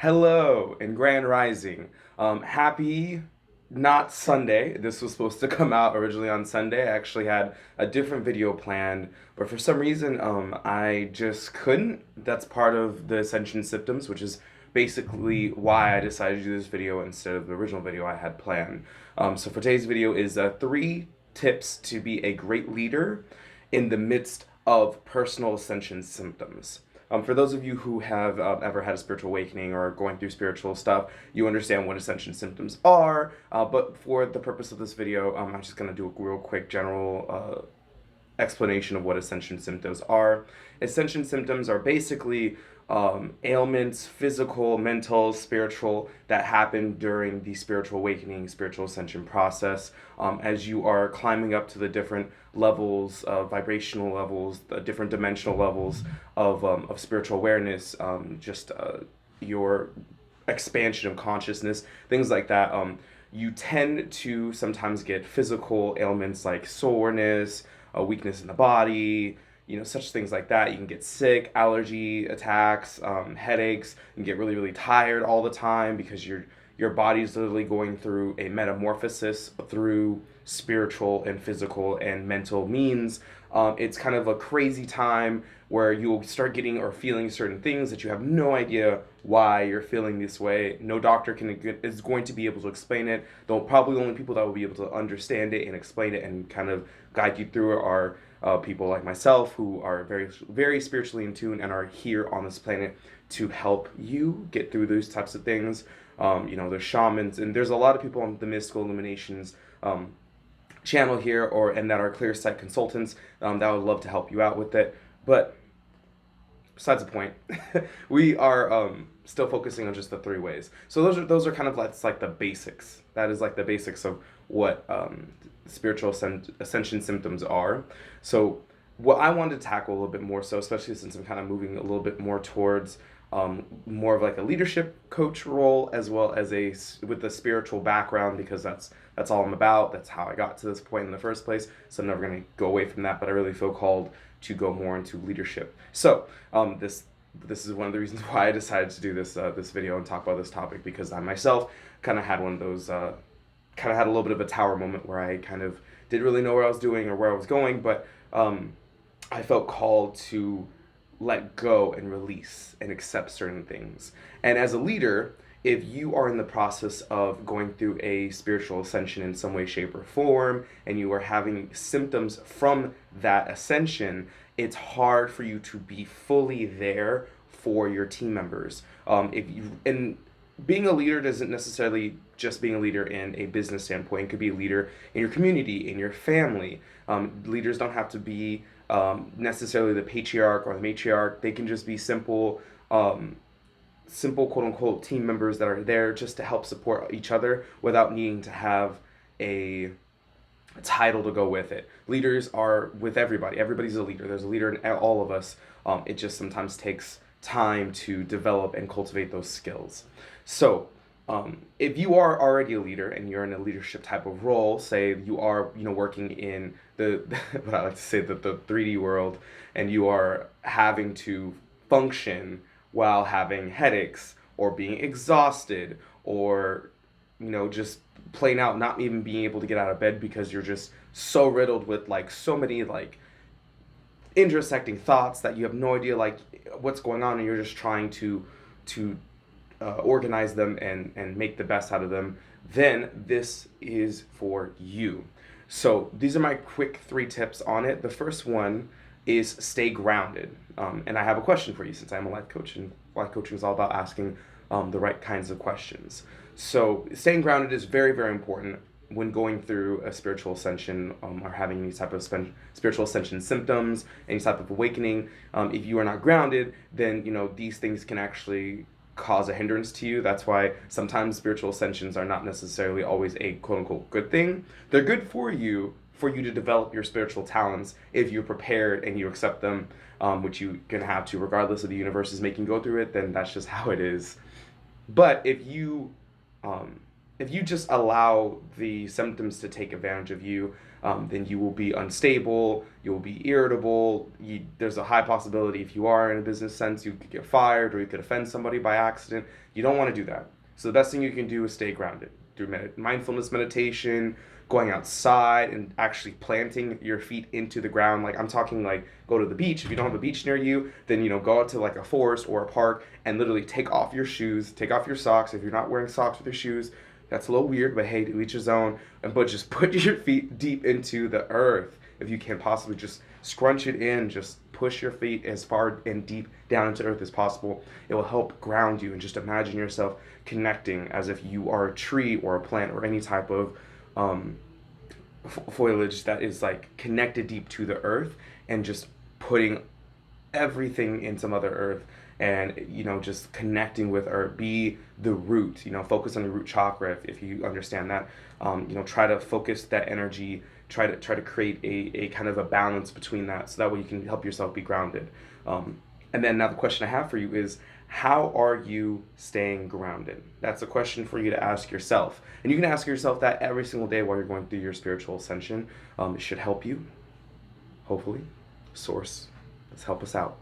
Hello and Grand Rising. Happy not Sunday. This was supposed to come out originally on Sunday. I actually had a different video planned, but for some reason, I just couldn't. That's part of the Ascension symptoms, which is basically why I decided to do this video instead of the original video I had planned. So for today's video is three tips to be a great leader in the midst of personal ascension symptoms. For those of you who have ever had a spiritual awakening or going through spiritual stuff, you understand what ascension symptoms are. But for the purpose of this video, I'm just going to do a real quick general explanation of what ascension symptoms are. Ascension symptoms are basically ailments, physical, mental, spiritual, that happen during the spiritual awakening, spiritual ascension process. As you are climbing up to the different levels, vibrational levels, the different dimensional levels of spiritual awareness, your expansion of consciousness, things like that. You tend to sometimes get physical ailments like soreness, a weakness in the body, such things like that. You can get sick, allergy attacks, headaches. You can get really, really tired all the time because your body's literally going through a metamorphosis through spiritual and physical and mental means. It's kind of a crazy time where you'll start getting or feeling certain things that you have no idea why you're feeling this way. No doctor is going to be able to explain it. Probably the only people that will be able to understand it and explain it and kind of guide you through it are people like myself who are very, very spiritually in tune and are here on this planet to help you get through those types of things. There's shamans, and there's a lot of people on the Mystical Illuminations channel here, and that are clear sight consultants that would love to help you out with it. But besides the point, we are still focusing on just the three ways. So those are kind of like the basics. That is like the basics of what spiritual ascension symptoms are. So what I wanted to tackle a little bit more so, especially since I'm kind of moving a little bit more towards more of like a leadership coach role, as well as with a spiritual background, because that's all I'm about. That's how I got to this point in the first place. So I'm never going to go away from that, but I really feel called to go more into leadership. So this is one of the reasons why I decided to do this video and talk about this topic, because I myself kind of had one of those kind of had a little bit of a tower moment where I kind of didn't really know where I was doing or where I was going, but I felt called to let go and release and accept certain things. And as a leader, if you are in the process of going through a spiritual ascension in some way, shape, or form, and you are having symptoms from that ascension, it's hard for you to be fully there for your team members. And being a leader doesn't necessarily just being a leader in a business standpoint. It could be a leader in your community, in your family. Leaders don't have to be necessarily the patriarch or the matriarch. They can just be simple quote unquote team members that are there just to help support each other without needing to have a title to go with it. Leaders are with everybody. Everybody's a leader. There's a leader in all of us. It just sometimes takes time to develop and cultivate those skills. So if you are already a leader and you're in a leadership type of role, say you are working in the what I like to say, the 3D world, and you are having to function while having headaches or being exhausted, or just plain out not even being able to get out of bed because you're just so riddled with so many intersecting thoughts that you have no idea what's going on, and you're just trying to organize them and make the best out of them, then this is for you. So these are my quick 3 tips on it. The first one is stay grounded. And I have a question for you, since I'm a life coach, and life coaching is all about asking the right kinds of questions. So staying grounded is very, very important when going through a spiritual ascension, or having any type of spiritual ascension symptoms, any type of awakening. If you are not grounded, then these things can actually cause a hindrance to you. That's why sometimes spiritual ascensions are not necessarily always a quote unquote good thing. They're good for you to develop your spiritual talents if you're prepared and you accept them, which you're gonna have to regardless of the universe is making you go through it. Then that's just how it is. But if you just allow the symptoms to take advantage of you, then you will be unstable, you'll be irritable. There's a high possibility if you are in a business sense, you could get fired or you could offend somebody by accident. You don't want to do that. So the best thing you can do is stay grounded through mindfulness meditation, going outside and actually planting your feet into the ground. Like I'm talking like go to the beach. If you don't have a beach near you, then go out to like a forest or a park and literally take off your shoes, take off your socks. If you're not wearing socks with your shoes, that's a little weird, but hey, to each his own. But just put your feet deep into the earth. If you can possibly just scrunch it in, just push your feet as far and deep down into earth as possible. It will help ground you, and just imagine yourself connecting as if you are a tree or a plant or any type of foliage that is like connected deep to the earth, and just putting everything into Mother Earth, and just connecting with earth. Be the root. Focus on your root chakra if you understand that. Try to focus that energy. Try to create a kind of a balance between that, so that way you can help yourself be grounded. And then now the question I have for you is, how are you staying grounded? That's a question for you to ask yourself. And you can ask yourself that every single day while you're going through your spiritual ascension. It should help you, hopefully. Source, let's help us out.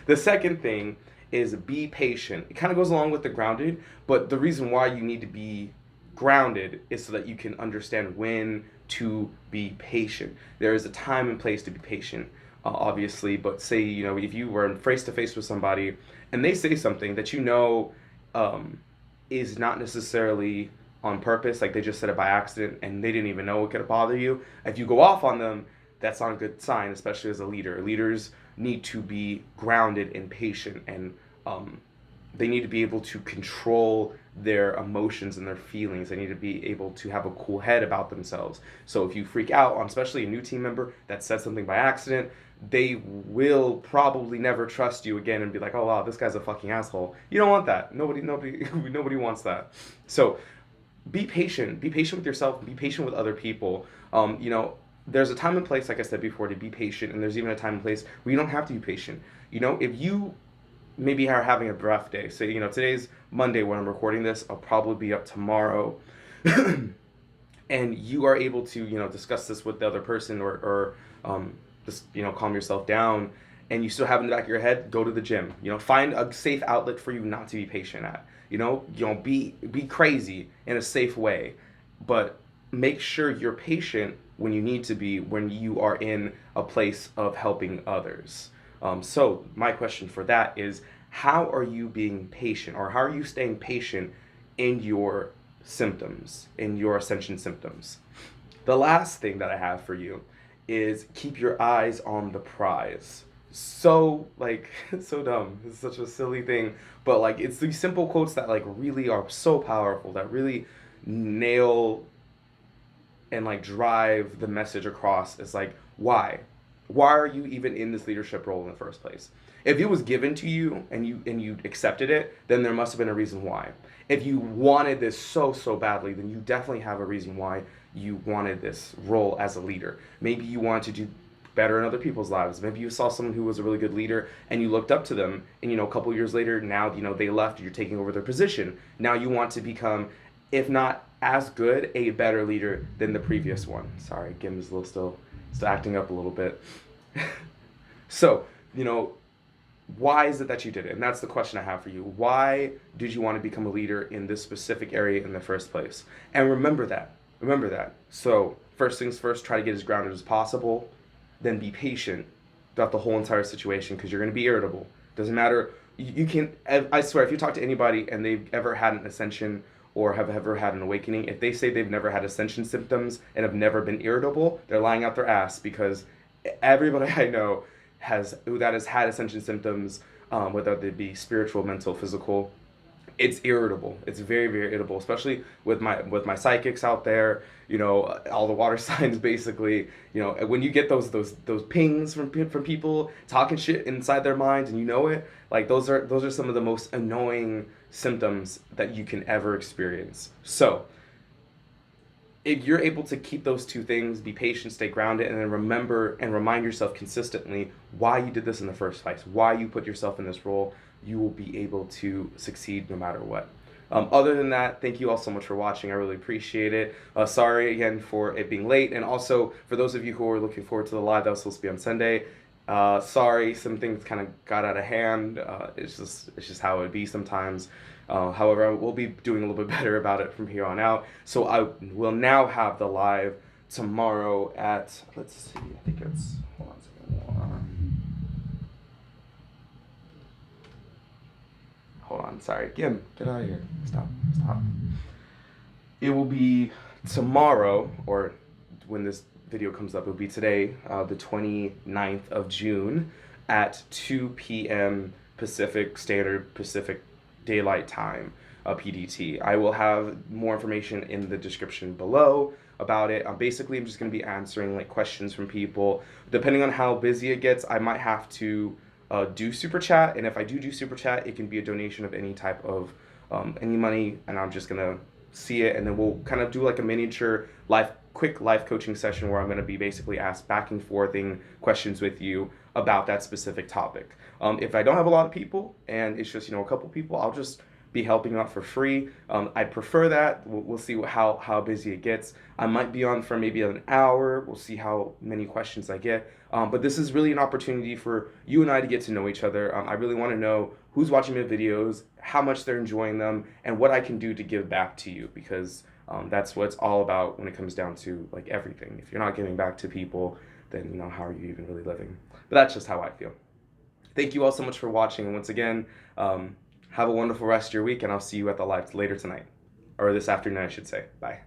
The second thing is be patient. It kind of goes along with the grounded, but the reason why you need to be grounded is so that you can understand when to be patient. There is a time and place to be patient, obviously, but say, if you were face to face with somebody and they say something that is not necessarily on purpose, like they just said it by accident and they didn't even know it could bother you. If you go off on them, that's not a good sign, especially as a leader. Leaders need to be grounded and patient, and they need to be able to control their emotions and their feelings. They need to be able to have a cool head about themselves. So if you freak out on especially a new team member that said something by accident, they will probably never trust you again and be like, oh wow, this guy's a fucking asshole. You don't want that. Nobody wants that. So be patient. Be patient with yourself. Be patient with other people. There's a time and place, like I said before, to be patient, and there's even a time and place where you don't have to be patient. If you maybe are having a rough day, say, today's Monday when I'm recording this, I'll probably be up tomorrow, and you are able to, discuss this with the other person, or just, calm yourself down, and you still have in the back of your head, go to the gym. Find a safe outlet for you not to be patient at. Be crazy in a safe way, but make sure you're patient when you need to be, when you are in a place of helping others. So my question for that is, how are you being patient, or how are you staying patient in your symptoms, in your ascension symptoms? The last thing that I have for you is keep your eyes on the prize. So so dumb. It's such a silly thing, but it's these simple quotes that really are so powerful, that really nail and drive the message across. Is why are you even in this leadership role in the first place? If it was given to you and you accepted it, then there must have been a reason why. If you wanted this so badly, then you definitely have a reason why you wanted this role as a leader. Maybe you wanted to do better in other people's lives. Maybe you saw someone who was a really good leader and you looked up to them, and a couple years later, now they left, you're taking over their position. Now you want to become, if not as good, a better leader than the previous one. Sorry, Gim is still acting up a little bit. So, why is it that you did it? And that's the question I have for you. Why did you want to become a leader in this specific area in the first place? And remember that. So, first things first, try to get as grounded as possible. Then be patient throughout the whole entire situation, because you're going to be irritable. Doesn't matter. You can, I swear, if you talk to anybody and they've ever had an ascension or have ever had an awakening, if they say they've never had ascension symptoms and have never been irritable, they're lying out their ass, because everybody I know that has had ascension symptoms, whether they be spiritual, mental, physical, it's irritable. It's very, very irritable, especially with my psychics out there. All the water signs, basically. When you get those pings from people talking shit inside their minds, and it, those are some of the most annoying symptoms that you can ever experience. So if you're able to keep those two things, be patient, stay grounded, and then remember and remind yourself consistently why you did this in the first place, why you put yourself in this role, you will be able to succeed no matter what. Other than that, thank you all so much for watching. I really appreciate it. Sorry again for it being late, and also for those of you who are looking forward to the live that was supposed to be on Sunday. Sorry, some things kind of got out of hand. It's just how it would be sometimes. However, we'll be doing a little bit better about it from here on out. So I will now have the live tomorrow at, let's see, I think it's, hold on a second. Hold on, sorry. Get out of here. Stop. It will be tomorrow, or when this video comes up, it'll be today, the 29th of June at 2 p.m. Pacific Daylight Time, PDT. I will have more information in the description below about it. I'm just going to be answering like questions from people. Depending on how busy it gets, I might have to do super chat, and if I do super chat, it can be a donation of any type of any money, and I'm just gonna see it, and then we'll kind of do like a miniature quick life coaching session where I'm going to be basically asked back and forthing questions with you about that specific topic. If I don't have a lot of people and it's just a couple people, I'll just be helping out for free. I'd prefer that. We'll see how busy it gets. I might be on for maybe an hour. We'll see how many questions I get. But this is really an opportunity for you and I to get to know each other. I really want to know who's watching my videos, how much they're enjoying them, and what I can do to give back to you, because that's what it's all about when it comes down to like everything. If you're not giving back to people, then how are you even really living? But that's just how I feel. Thank you all so much for watching, and once again, have a wonderful rest of your week, and I'll see you at the live later tonight, or this afternoon, I should say. Bye.